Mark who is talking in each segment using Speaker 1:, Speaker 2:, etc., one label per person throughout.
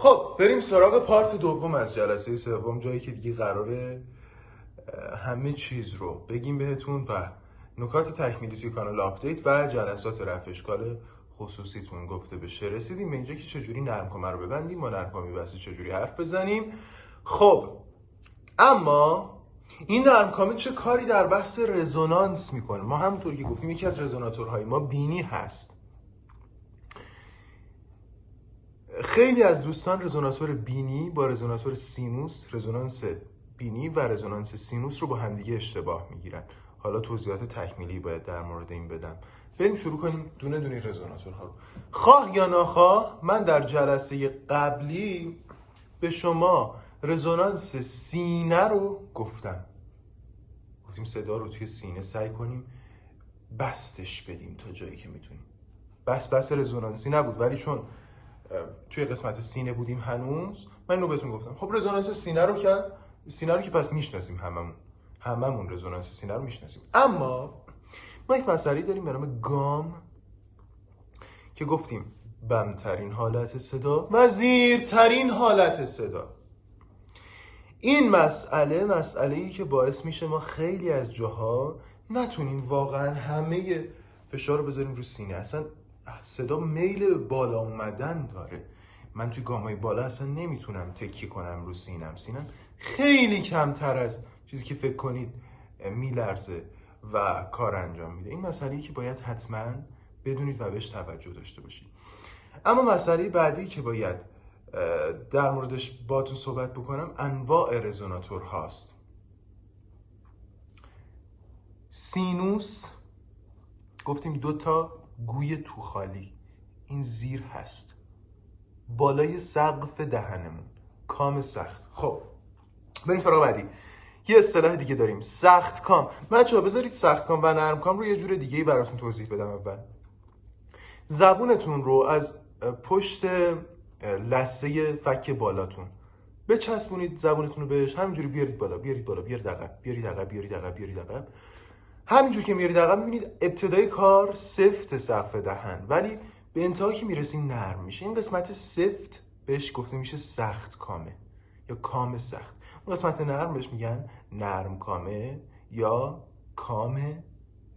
Speaker 1: خب بریم سراغ پارت دوم از جلسه سوم، جایی که دیگه قراره همه چیز رو بگیم بهتون و نکات تکمیلی توی کانال آپدیت و جلسات رفع اشکال خصوصیتون گفته بشه. رسیدیم به اینجا که چجوری نرمکامه رو ببندیم، با نرمکامه بسته چجوری حرف بزنیم. خب اما این نرمکامه چه کاری در بحث رزونانس میکنه؟ ما همونطور که گفتیم یکی از رزوناتورهای ما بینی هست. خیلی از دوستان رزوناتور بینی با رزوناتور سینوس، رزونانس بینی و رزونانس سینوس رو با همدیگه اشتباه میگیرن. حالا توضیحات تکمیلی باید در مورد این بدم. بریم شروع کنیم دونه دونه رزوناتورها رو. خواه یا نخواه من در جلسه قبلی به شما رزونانس سینه رو گفتیم صدا رو توی سینه سعی کنیم بستش بدیم تا جایی که میتونیم. بس رزونانسی نبود، ولی چون توی قسمت سینه بودیم هنوز، من اینو بهتون گفتم. خب رزونانس سینه رو که پس میشناسیم، هممون رزونانس سینه رو میشناسیم. اما ما یک مسئله داریم به نام گام که گفتیم بمترین حالت صدا و زیرترین حالت صدا. این مسئله‌ای که باعث میشه ما خیلی از جاها نتونیم واقعا همه فشار رو بذاریم رو سینه. اصلا صدا میل به بالا اومدن داره. من توی گام‌های بالا اصلا نمیتونم تکیه کنم رو سینم خیلی کمتر از چیزی که فکر کنید میلرزه و کار انجام میده. این مسئله‌ای که باید حتما بدونید و بهش توجه داشته باشید. اما مسئله بعدی که باید در موردش باهاتون صحبت بکنم انواع رزوناتور هاست. سینوس گفتیم 2 تا گوی توخالی، این زیر هست، بالای سقف دهنمون، کام سخت. خب بریم سراغ بعدی. یه اصطلاح دیگه داریم، سخت کام. بچه‌ها بذارید سخت کام و نرم کام رو یه جور دیگه براتون توضیح بدم. اول زبونتون رو از پشت لثه فک بالاتون بچسبونید، زبونتون رو بهش همینجوری بیارید بالا، بیارید عقب. همینجور که میارید عقب میبینید ابتدای کار سفت سقف دهن، ولی به انتها که میرسیم نرم میشه. این قسمت سفت بهش گفته میشه سخت کامه یا کام سخت. اون قسمت نرم بهش میگن نرم کامه یا کام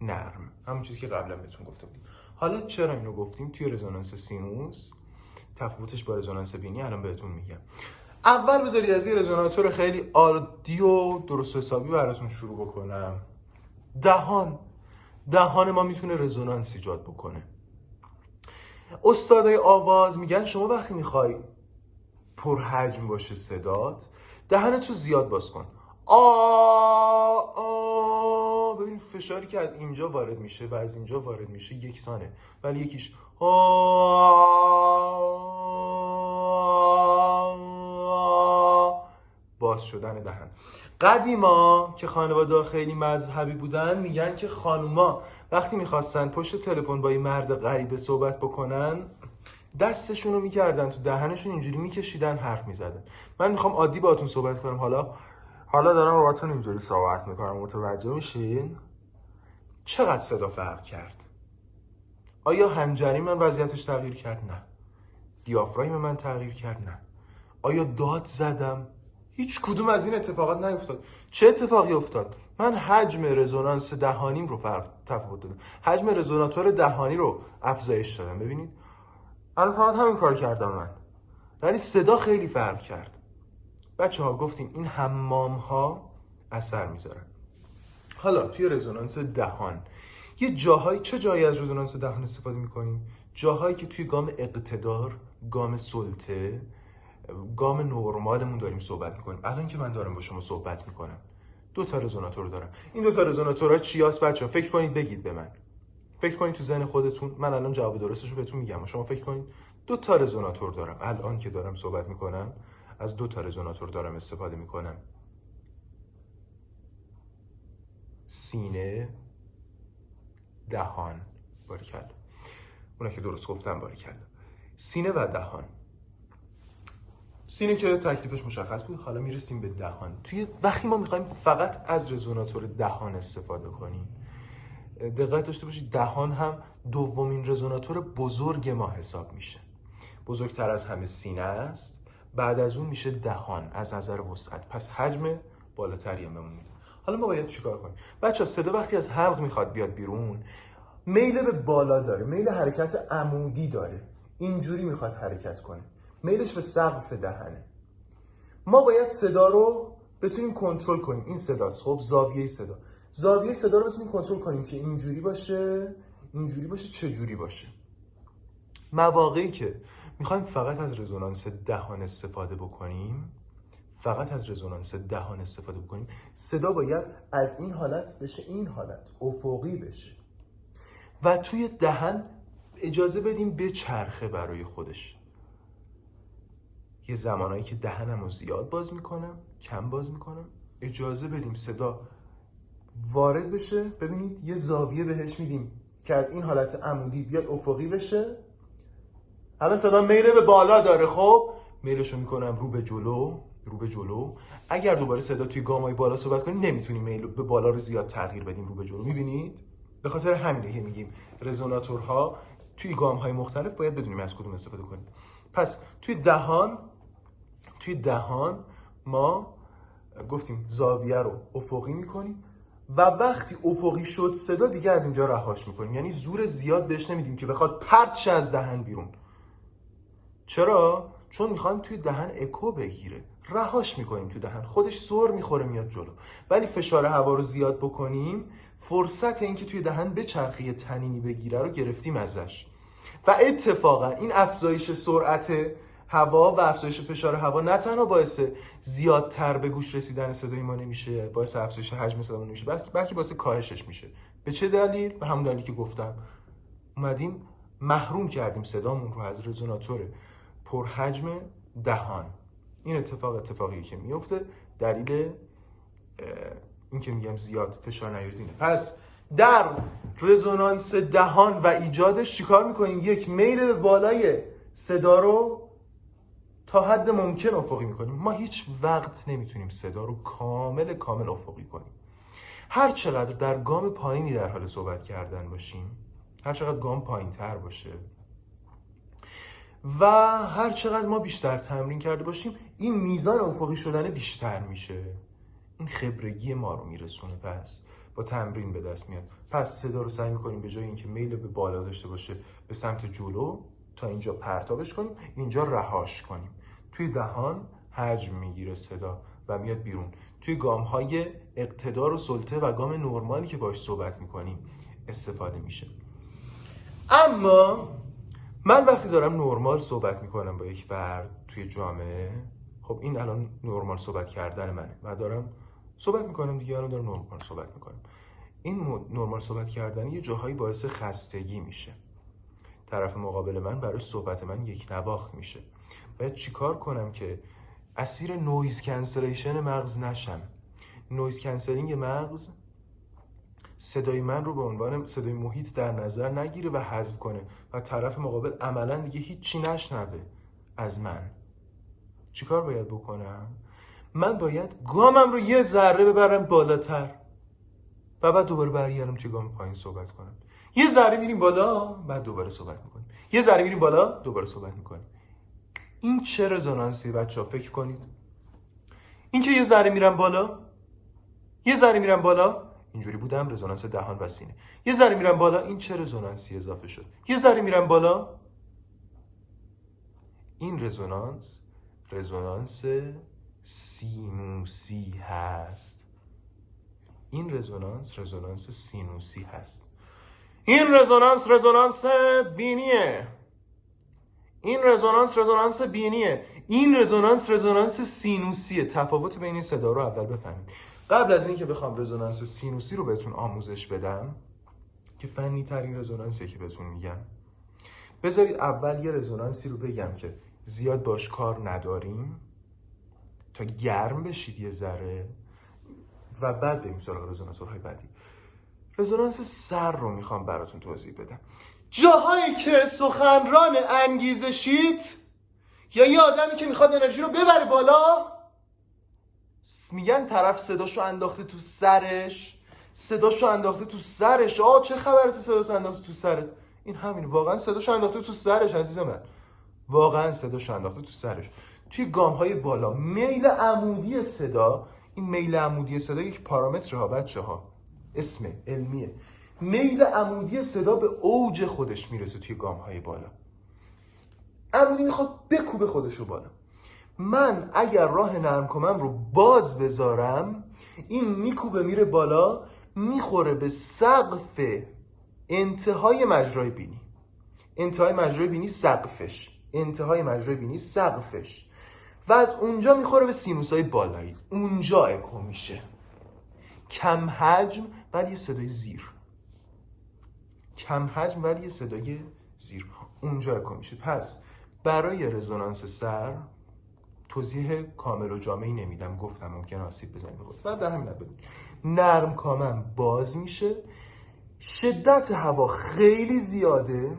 Speaker 1: نرم، همون چیزی که قبلا بهتون گفته بودیم. حالا چرا اینو گفتیم توی رزونانس سینوس، تفاوتش با رزونانس بینی الان بهتون میگم. اول بذارید از یه رزوناتور خیلی عادی و درست حسابی براتون شروع بکنم. دهان ما میتونه رزونانس ایجاد بکنه. استادای آواز میگن شما وقتی میخوای پرحجم باشه صدات، دهنتو زیاد باز کن. ببین فشاری که از اینجا وارد میشه و از اینجا وارد میشه یکسانه، ولی یکیش باز شدن دهن. قدیما که خانواده خیلی مذهبی بودن میگن که خانوما وقتی میخواستن پشت تلفن با یه مرد غریبه صحبت بکنن، دستشون رو میکردن تو دهنشون، اینجوری میکشیدن حرف میزدن. من میخوام عادی باهاتون صحبت کنم، حالا دارم باهاتون اینجوری صحبت میکنم. متوجه میشین چقدر صدا فرق کرد؟ آیا حنجره من وضعیتش تغییر کرد؟ نه. دیافراگم من تغییر کرد؟ نه. آیا داد زدم؟ هیچ کدوم از این اتفاقات نیفتاد. چه اتفاقی افتاد؟ من حجم رزونانس دهانیم رو تفاوت دادم، حجم رزوناتور دهانی رو افزایش دادم. ببینید الان فقط همین کار کردم من، ولی صدا خیلی فرق کرد. بچه ها گفتیم این حمام ها اثر میذارن. حالا توی رزونانس دهان چه جایی از رزونانس دهان استفاده میکنیم؟ جاهایی که توی گام اقتدار، گام سلطه، گام نورمالمون داریم صحبت میکنیم. الان که من دارم با شما صحبت میکنم 2 تا رزوناتور دارم. این 2 تا رزوناتورها چی هست بچه‌ها؟ فکر کنید، بگید به من. فکر کنید تو ذهن خودتون، من الان جواب درستش رو بهتون میگم، شما فکر کنید. 2 تا رزوناتور دارم الان که دارم صحبت میکنم، از 2 تا رزوناتور دارم استفاده میکنم. سینه، دهان. باریکلا. اونا که درست گفتم باریکلا. سینه و دهان. سینه که تکلیفش مشخص بود، حالا میرسیم به دهان. وقتی ما میخوایم فقط از رزوناتور دهان استفاده کنیم، دقت داشته باشید دهان هم دومین رزوناتور بزرگ ما حساب میشه. بزرگتر از همه سینه است بعد از اون میشه دهان از نظر وسعت. پس حجم بالاتری هم بهمون میده. حالا ما باید چیکار کنیم؟ بچه‌ها صدا وقتی از حلق میخواد بیاد بیرون، میل به بالا داره، میل حرکت عمودی داره، اینجوری میخواد حرکت کنه، میلش به سقف دهنه. ما باید صدا رو بتونیم کنترل کنیم. این صداست، خب زاویه صدا رو بتونیم کنترل کنیم که اینجوری باشه، اینجوری باشه، چجوری باشه. مواقعی که میخوایم فقط از رزونانس دهان استفاده بکنیم، صدا باید از این حالت بشه این حالت، افقی بشه و توی دهن اجازه بدیم بچرخه برای خودش. یه زمانایی که دهنم رو زیاد باز میکنم، کم باز میکنم، اجازه بدیم صدا وارد بشه. ببینید یه زاویه بهش میدیم که از این حالت عمودی بیاد افقی بشه. الان صدا میل به بالا داره، خب میلشو میکنم رو به جلو. اگر دوباره صدا توی گامای بالا صحبت کنیم نمیتونیم میل به بالا رو زیاد تغییر بدیم رو به جلو. میبینید؟ به خاطر همینه که میگیم رزوناتورها توی گام‌های مختلف باید بدونیم از کدوم استفاده کنیم. پس توی دهان ما گفتیم زاویه رو افقی میکنیم و وقتی افقی شد صدا دیگه از اینجا رهاش میکنیم، یعنی زور زیاد بهش نمیدیم که بخواد پرت شه از دهن بیرون. چرا؟ چون میخوایم توی دهن اکو بگیره، رهاش میکنیم تو دهن، خودش سر میخوره میاد جلو. ولی فشار هوا رو زیاد بکنیم، فرصت اینکه توی دهن بچرخه تنینی بگیره رو گرفتیم ازش. و اتفاقا این افزایش سرعت هوا و افزایش فشار هوا نه تنها باعث زیادتر به گوش رسیدن صدای ما نمیشه، باعث افزایش حجم صدا نمیشه، بلکه باعث کاهشش میشه. به چه دلیل؟ به همون دلیلی که گفتم، اومدیم محروم کردیم صدامون رو از رزوناتور پرحجم دهان. این اتفاقیه که میفته، دلیل این که میگم زیاد فشار نیاریدینه. پس در رزونانس دهان و ایجادش چیکار میکنیم؟ یک، میل به بالای صدا رو تا حد ممکن افقی میکنیم. ما هیچ وقت نمیتونیم صدا رو کامل افقی کنیم. هر چقدر در گام پایینی در حال صحبت کردن باشیم، هر چقدر گام پایین تر باشه و هر چقدر ما بیشتر تمرین کرده باشیم، این میزان افقی شدن بیشتر میشه. این خبرگی ما رو میرسونه، پس با تمرین به دست میاد. پس صدا رو سعی میکنیم به جای اینکه میل به بالا داشته باشه به سمت جلو تا اینجا پرتابش کنیم، اینجا رهاش کنیم. توی دهان حجم میگیره صدا و میاد بیرون. توی گام‌های اقتدار و سلطه و گام نرمالی که باهاش صحبت میکنیم استفاده میشه. اما من وقتی دارم نرمال صحبت میکنم با یک فرد توی جامعه، خب این الان نرمال صحبت کردن منه و دارم صحبت میکنم دیگه، الان دارم نرمال صحبت میکنم. این نرمال صحبت کردن یه جاهایی باعث خستگی میشه. طرف مقابل من برای صحبت من یک نواخت میشه. باید چیکار کنم که اسیر نویز کنسلیشن مغز نشم؟ نویز کنسلینگ مغز صدای من رو به عنوان صدای محیط در نظر نگیره و حذف کنه و طرف مقابل عملا دیگه هیچی نشنوه از من. چیکار باید بکنم؟ من باید گامم رو یه ذره ببرم بالاتر و بعد دوباره برگردم توی گام پایین صحبت کنم. یه ذره میریم بالا، بعد دوباره صحبت میکنیم. یه ذره میریم بالا، دوباره صحبت میکنیم. این چه رزونانسی بچه‌ها؟ فکر کنید. این که یه ذره میرم بالا، یه ذره میرم بالا، اینجوری بودم، رزونانس دهان و سینه. یه ذره میرم بالا، این چه رزونانسی اضافه شد؟ یه ذره میرم بالا، این رزونانس سینوسی هست. این رزونانس سینوسی هست. این رزونانس بینیه. این رزونانس بینیه. این رزونانس سینوسیه. تفاوت بین این صدا رو اول بفهمید. قبل از اینکه بخوام رزونانس سینوسی رو بهتون آموزش بدم که فنی ترین رزونانسیه که بهتون میگم، بذارید اول یه رزونانسی رو بگم که زیاد باش کار نداریم تا گرم بشید یه ذره و بعد بریم سراغ رزوناتورهای بعدی. رزونانس سر رو میخوام براتون توضیح بدم. جاهایی که سخنران انگیزشیت یا یه آدمی که میخواد انرژی رو ببره بالا، میگن طرف صداشو انداخته تو سرش. آه چه خبره تو صداشو انداخته تو سرت؟ این همین، واقعا صداشو انداخته تو سرش عزیز من. واقعا صداشو انداخته تو سرش. توی گام‌های بالا میل عمودی صدا، این میل عمودی صدا یک پارامتر ها بچه‌ها، اسم علمیه. میل عمودی صدا به اوج خودش میرسه توی گام‌های بالا. عمودی میخواد بکوبه خودش رو بالا. من اگر راه نرم کمم رو باز بذارم، این میکوبه میره بالا، میخوره به سقف انتهای مجرای بینی. انتهای مجرای بینی سقفش، انتهای مجرای بینی سقفش، و از اونجا میخوره به سینوسای بالایی. اونجا اکو میشه. کم حجم ولی یه صدای زیر. کم حجم ولی یه صدای زیر. اونجا اکو میشه. پس برای رزونانس سر توضیح کامل و جامعی نمیدم، گفتم ممکنه آسیب بزنه به خود. و در همین حد نرم کامم باز میشه، شدت هوا خیلی زیاده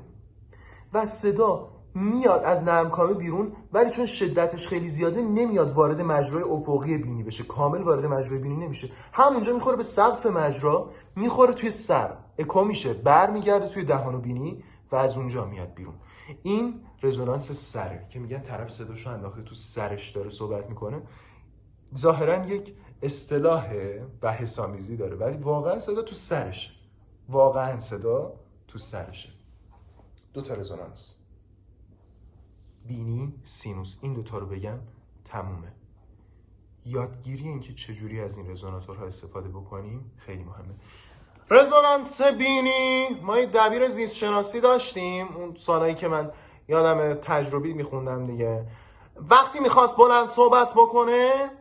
Speaker 1: و صدا میاد از نرم کامه بیرون، ولی چون شدتش خیلی زیاده نمیاد وارد مجرای افقی بینی بشه، کامل وارد مجرای بینی نمیشه، همونجا میخوره به سقف مجرا، میخوره توی سر، اکو میشه، برمیگرده توی دهان و بینی و از اونجا میاد بیرون. این رزونانس سره که میگن طرف صداشو انداخته تو سرش داره صحبت میکنه. ظاهرا یک اصطلاح بحث‌آمیزی داره، ولی واقعا صدا تو سرشه. واقعا صدا تو سرشه. دو تا رزونانس، بینی، سینوس، این دوتا رو بگم تمومه. یادگیری این که چجوری از این رزوناتورها استفاده بکنیم خیلی مهمه. رزونانس بینی، ما یه دبیر زیست شناسی داشتیم اون سالایی که من یادم تجربی میخوندم دیگه. وقتی میخواست بلند صحبت بکنه،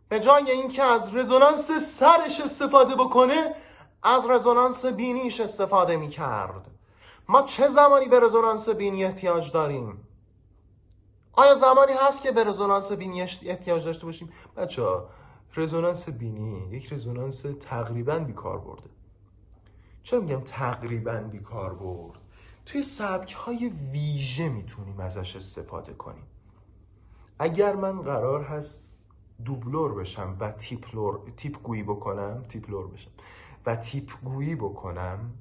Speaker 1: به جای اینکه از رزونانس سرش استفاده بکنه، از رزونانس بینیش استفاده میکرد. ما چه زمانی به رزونانس بینی احتیاج داریم؟ آیا زمانی هست که به رزونانس بینی احتیاج داشته باشیم؟ بچه‌ها، رزونانس بینی یک رزونانس تقریباً بیکار برده. چرا میگم تقریباً بیکار برد؟ توی سبک‌های ویژه میتونیم ازش استفاده کنیم. اگر من قرار هست دوبلور بشم و تیپ گویی بکنم،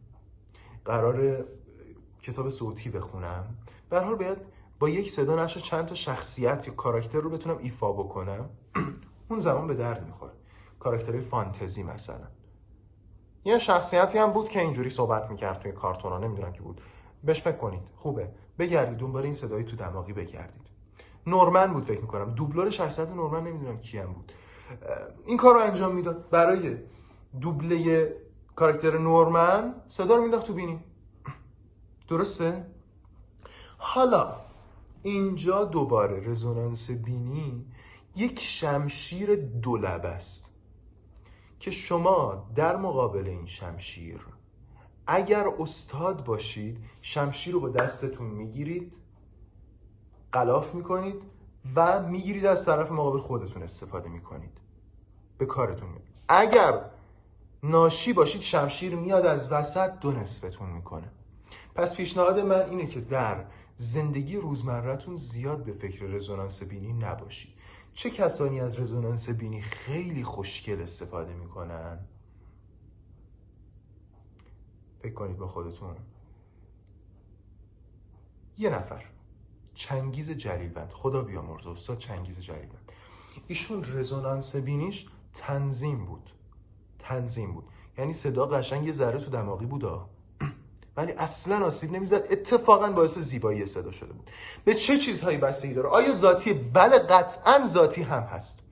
Speaker 1: قرار کتاب صوتی بخونم، به هر حال باید با یک صدا نشه چند تا شخصیت یا کاراکتر رو بتونم ایفا بکنم. اون زمان به درد میخوره. کاراکترهای فانتزی مثلا. یه شخصیتی هم بود که اینجوری صحبت میکرد توی کارتونا، نمیدونم کی بود. بهش فکر کنید. خوبه. بگردید دنبال این صدای تو دماغی بگردید. نورمن بود فکر میکنم. دوبلور شخصیت نورمن نمیدونم کی هم بود. این کار رو انجام میداد. برای دوبله کاراکتر نورمن صدا رو مینداخت تو بینی. درسته؟ حالا اینجا دوباره رزونانس بینی یک شمشیر دولبه است که شما در مقابل این شمشیر اگر استاد باشید، شمشیر رو با دستتون میگیرید، غلاف میکنید و میگیرید از طرف مقابل خودتون استفاده میکنید، به کارتون میاد. اگر ناشی باشید، شمشیر میاد از وسط دو نصفتون میکنه. پس پیشنهاد من اینه که در زندگی روزمره‌تون زیاد به فکر رزونانس بینی نباشید. چه کسانی از رزونانس بینی خیلی خوشگل استفاده میکنن؟ فکر کنید با خودتون. یه نفر، چنگیز جلیلوند، خدا بیامرزه، استاد چنگیز جلیلوند، ایشون رزونانس بینیش تنظیم بود. یعنی صدا قشنگ یه ذره تو دماغی بودا، ولی اصلا آسیب نمیزد. اتفاقا باعث زیبایی صدا شده بود. به چه چیزهایی بستگی داره؟ آیا ذاتی؟ بله قطعا ذاتی هم هست.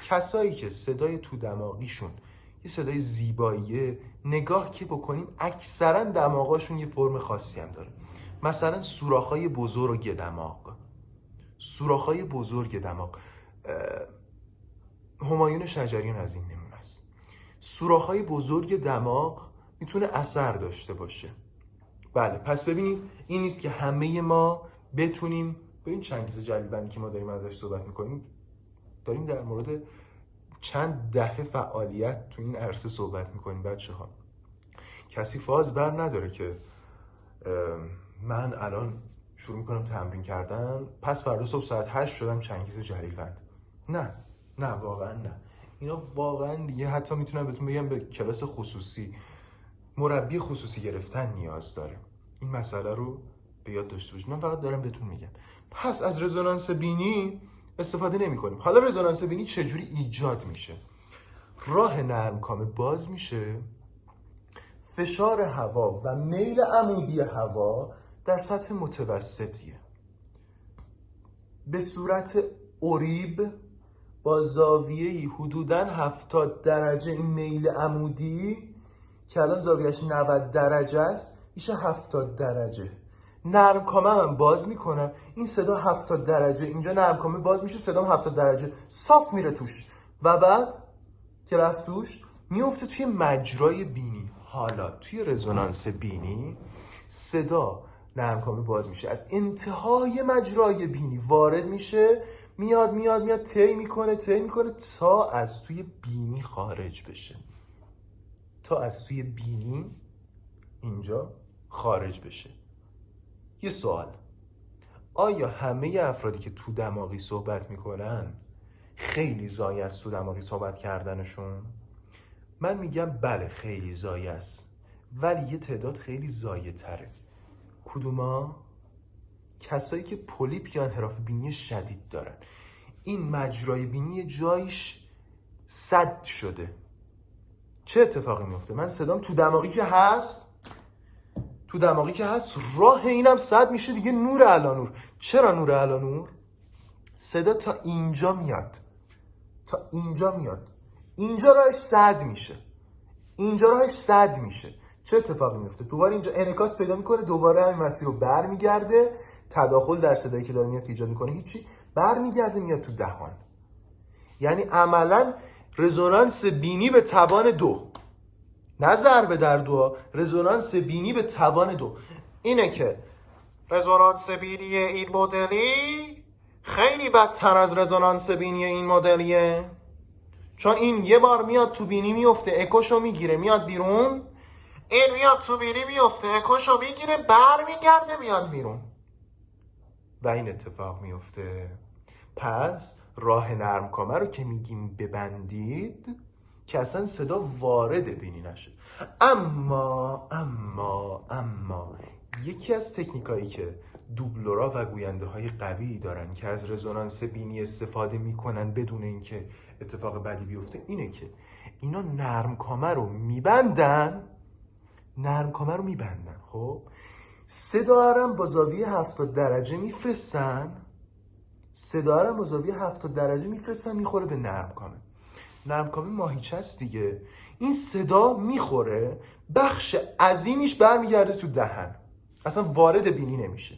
Speaker 1: کسایی که صدای تو دماغیشون یه صدای زیباییه، نگاه که بکنیم اکثرا دماغاشون یه فرم خاصی هم داره. مثلا سوراخ‌های بزرگ دماغ. همایون شجریان از این نمونه است. سوراخ‌های بزرگ دماغ میتونه اثر داشته باشه. بله، پس ببینید این نیست که همه ما بتونیم. ببین چنگیز جلیلوندی که ما داریم ازش صحبت میکنیم، داریم در مورد چند دهه فعالیت تو این عرصه صحبت میکنیم. بچه ها، کسی فاز بر نداره که من الان شروع میکنم تمرین کردن، پس فردا صبح ساعت 8 شدم چنگیز جلیلوند. نه واقعا نه. اینا واقعا دیگه حتی میتونم بهتون بگم به کلاس خصوصی، مربی خصوصی گرفتن نیاز داره. این مسئله رو به یاد داشته باشید. من فقط دارم بهتون میگم. پس از رزونانس بینی استفاده نمی کنیم. حالا رزونانس بینی چجوری ایجاد میشه؟ راه نرمکامه باز میشه، فشار هوا و میل عمودی هوا در سطح متوسطیه، به صورت اوریب با زاویه‌ای حدوداً 70 درجه. این میل عمودی که الان زاویهش 90 درجه است میشه 70 درجه. نرمکامه من باز میکنم، این صدا 70 درجه، اینجا نرمکامه باز میشه، صدام 70 درجه صاف میره توش و بعد که رفت توش میفته توی مجرای بینی. حالا توی رزونانس بینی صدا نرمکامه باز میشه، از انتهای مجرای بینی وارد میشه، میاد طی میکنه تا از توی بینی خارج بشه، تا از توی بینی اینجا خارج بشه. یه سوال، آیا همه افرادی که تو دماغی صحبت میکنن خیلی زایه است تو دماغی صحبت کردنشون؟ من میگم بله خیلی زایه است، ولی یه تعداد خیلی زایه تره. کدوما؟ کسایی که پولیپ یا انحراف بینی شدید دارن. این مجرای بینی جایش سد شده. چه اتفاقی میفته؟ من صدام تو دماغی که هست راه اینم سد میشه دیگه، نور علی نور. چرا نور علی نور؟ صدا تا اینجا میاد، اینجا راهش سد میشه. چه اتفاقی میفته؟ دوباره اینجا انعکاس پیدا میکنه، دوباره همین مسیر رو برمیگرده، تداخل در صدایی که داره میاد ایجاد میکنه هیچی، برمیگرده میاد تو دهان. یعنی عملا رزونانس بینی به توان 2، نه ضربه در 2، رزونانس بینی به توان 2. اینه که رزونانس بینی این مدلی خیلی بدتر از رزونانس بینی این مدلیه، چون این یه بار میاد تو بینی میفته، اکوشو میگیره میاد بیرون، این میاد تو بینی میفته، اکوشو میگیره برمیگرده میاد بیرون و این اتفاق میفته. پس راه نرمکامه رو که میگیم ببندید که اصلا صدا وارد بینی نشه. اما یکی از تکنیکایی که دوبلورا و گوینده های قوی دارن که از رزونانس بینی استفاده میکنن بدون اینکه اتفاق بدی بیفته اینه که اینا نرمکامه رو میبندن. خب صدا رو با زاویه 70 درجه میفرستن، میخوره به نرمکامه ماهیچه است دیگه. این صدا میخوره، بخش عظیمیش برمیگرده تو دهن، اصلا وارد بینی نمیشه.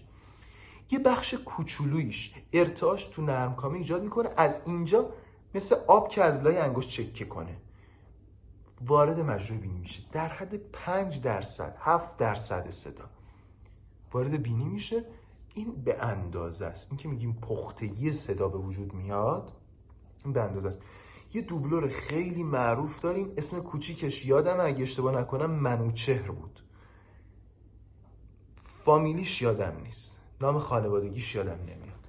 Speaker 1: یه بخش کوچولویش ارتعاش تو نرمکامه ایجاد میکنه، از اینجا مثل آب که از لای انگشت چکه کنه وارد مجرای بینی میشه. در حد 5% 7% صدا وارد بینی میشه. این به اندازه است. این که میگیم پختگی صدا به وجود میاد، این به اندازه است. یه دوبلور خیلی معروف داریم، اسم کوچیکش یادم اگه اشتباه نکنم منوچهر بود، فامیلیش یادم نیست، نام خانوادگیش یادم نمیاد،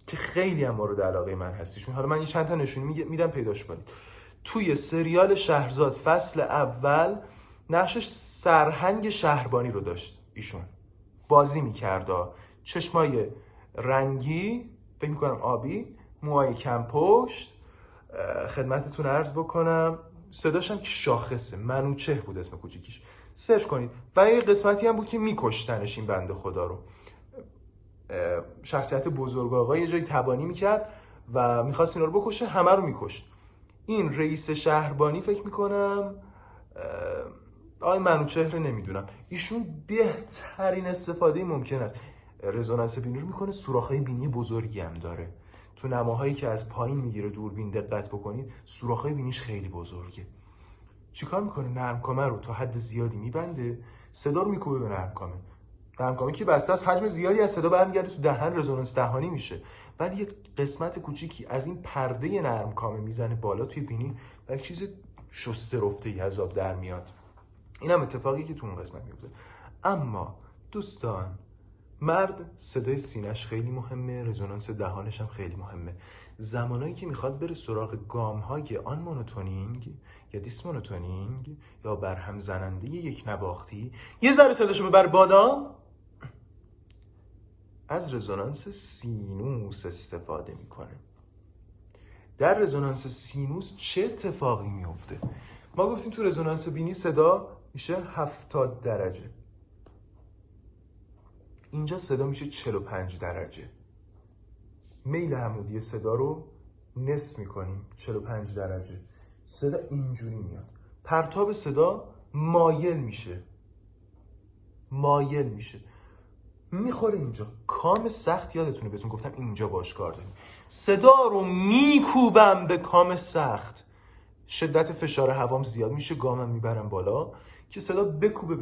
Speaker 1: که خیلی هم مورد علاقه من هستیشون. حالا من یه چند تا نشونی میدم پیداش کنید. توی سریال شهرزاد فصل اول نقشش سرهنگ شهربانی رو داشت، ایشون بازی میکرده، چشمای رنگی، فکر میکنم آبی، موهای کم پشت، خدمتتون عرض بکنم صداش هم که شاخصه، منوچهر بود اسم کوچیکیش، سرچ کنید. و یه قسمتی هم بود که میکشتنش این بنده خدا رو، شخصیت بزرگ آقا یه جایی تبانی میکرد و میخواست اینا رو بکشه، همه رو میکشت. این رئیس شهربانی فکر میکنم آقای منوچهر، نمیدونم، ایشون بهترین استفاده ممکن است رزونانس بینی رو میکنه. سوراخ‌های بینی بزرگی هم داره، تو نماهایی که از پایین میگیره دوربین دقت بکنید سوراخ‌های بینیش خیلی بزرگه. چیکار میکنه؟ نرمکامه رو تا حد زیادی میبنده، صدا رو میکوبه به نرمکامه که بسته از حجم زیادی از صدا برمیگرده تو دهن، رزونانس دهانی میشه، ولی یک قسمت کوچیکی از این پرده نرمکامه میزنه بالا توی بینی و یک چیز شسته رفته‌ای از آب در میاد. این هم اتفاقی که تو اون قسمت میفته. اما دوستان، مرد صدای سینه‌اش خیلی مهمه، رزونانس دهانش هم خیلی مهمه. زمانایی که میخواد بره سراغ گام‌های آن مونوتونینگ یا دیس مونوتونینگ یا برهم زننده یک نواختی، یه ذره صداشو ببر بالا، از رزونانس سینوس استفاده میکنه. در رزونانس سینوس چه اتفاقی میفته؟ ما گفتیم تو رزونانس بینی صدا میشه 70 درجه، اینجا صدا میشه 45 درجه. میل عمودی صدا رو نصف میکنیم، 45 درجه. صدا اینجوری میاد، پرتاب صدا مایل میشه، میخوره اینجا. کام سخت یادتونه بهتون گفتم اینجا باش کار داریم. صدا رو میکوبم به کام سخت، شدت فشار هوام زیاد میشه، گامم میبرم بالا که صدا بکوبه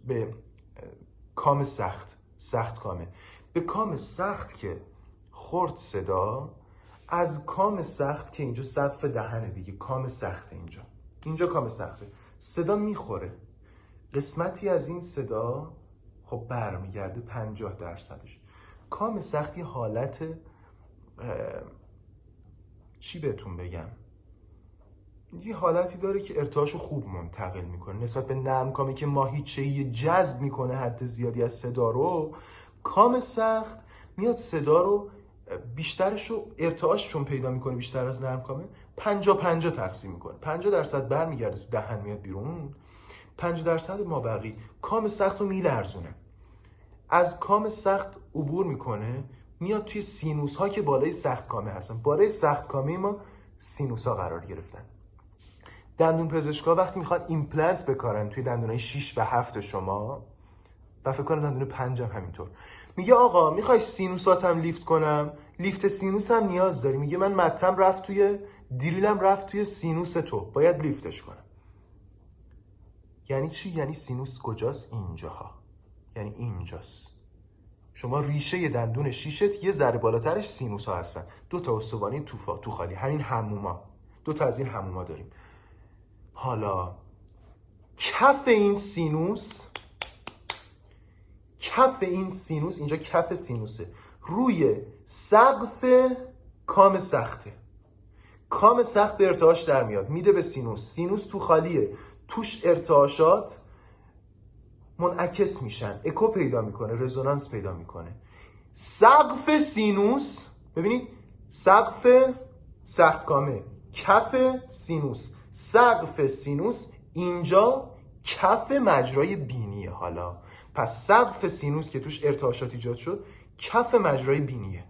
Speaker 1: به کام سخت کامه. به کام سخت که خورد صدا، از کام سخت که اینجا سقف دهنه دیگه، کام سخته اینجا کام سخته، صدا میخوره. قسمتی از این صدا خب برمیگرده 50%ش. کام سختی حالت چی بهتون بگم، یه حالتی داره که ارتعاشو خوب منتقل میکنه نسبت به نرم کامی که ماهیچه‌ای جذب میکنه حد زیادی از صدا رو. کام سخت میاد صدا رو بیشترش رو ارتعاش چون پیدا میکنه بیشتر از نرم کامه 50-50 تقسیم میکنه. 50% برمیگرده تو دهن میاد بیرون، 5% مابقی کام سخت رو میلرزونه. از کام سخت عبور میکنه میاد توی سینوس ها که بالای سخت کامه هستن. بالای سخت کامه ما سینوس ها قرار گرفتن. دندون پزشکا وقتی میخوان ایمپلنت بکارن توی دندونای 6 و 7 شما و فکر کنم دندون 5 هم همینطور، میگه آقا میخوای سینوساتم لیفت کنم، لیفت سینوس هم نیاز داری. میگه من متم رفت توی دریلم رفت توی سینوس تو، باید لیفتش کنم. یعنی چی؟ یعنی سینوس کجاست؟ اینجاها، یعنی اینجاست. شما ریشه دندون شیشت یه ذره بالاترش سینوس ها هستن، 2 تا استوانه تو خالی، همین حموما، 2 تا از این حموما داریم. حالا کف این سینوس اینجا کف سینوسه، روی سقف کام سخته. کام سخت به ارتعاش در میاد میده به سینوس تو خالیه، توش ارتعاشات منعکس میشن، اکو پیدا میکنه، رزونانس پیدا میکنه. سقف سینوس، ببینید سقف سخت کامه، کف سینوس، سقف سینوس اینجا کف مجرای بینیه. حالا پس سقف سینوس که توش ارتعاشات ایجاد شد کف مجرای بینیه.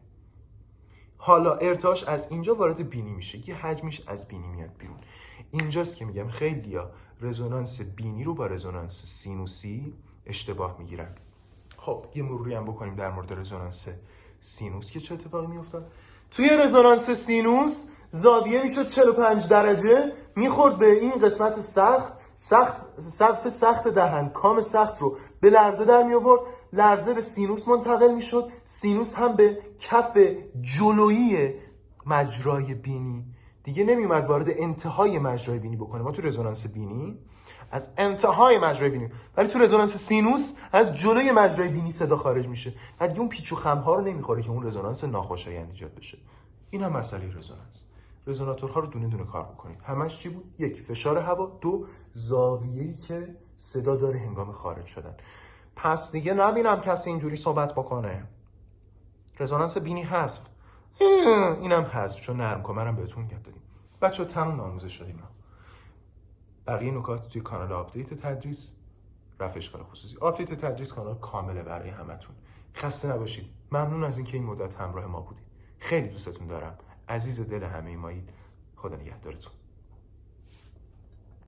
Speaker 1: حالا ارتعاش از اینجا وارد بینی میشه، یه حجمش از بینی میاد بیرون. اینجاست که میگم خیلیا رزونانس بینی رو با رزونانس سینوسی اشتباه میگیرن. خب یه مروری هم بکنیم در مورد رزونانس سینوس که چه اتفاقی میافتاد. توی رزونانس سینوس زاویه میشد 45 درجه، میخورد به این قسمت سقف سخت دهن، کام سخت رو به لرزه در می آورد، لرزه به سینوس منتقل میشد، سینوس هم به کف جلویی مجرای بینی. دیگه نمیومد وارد انتهای مجرای بینی بکنه. ما تو رزونانس بینی از انتهای مجرای بینی، ولی تو رزونانس سینوس از جلوی مجرای بینی صدا خارج میشه. دیگه اون پیچ و خم ها رو نمیخوره که اون رزونانس ناخوشایند ایجاد بشه. این هم مسئله رزونانس. رزوناتورها رو دونه دونه کار بکنید. همش چی بود؟ 1 فشار هوا، 2 زاویه‌ای که صدا داره هنگام خارج شدن. پس دیگه نبینم کسی اینجوری صحبت بکنه. رزونانس بینی حذف، اینم حذف، چون نرم کامرم بهتون یاد دادیم. بچه‌ها تمام آموزش شدیم. بقیه نکات توی کانال آپدیت تدریس رفع اشکال خصوصی. آپدیت تدریس کانال کامله برای همتون. خسته نباشید. ممنون از اینکه این مدت همراه ما بودید. خیلی دوستتون دارم. عزیز دل همه مایید. خدا نگهدارتون.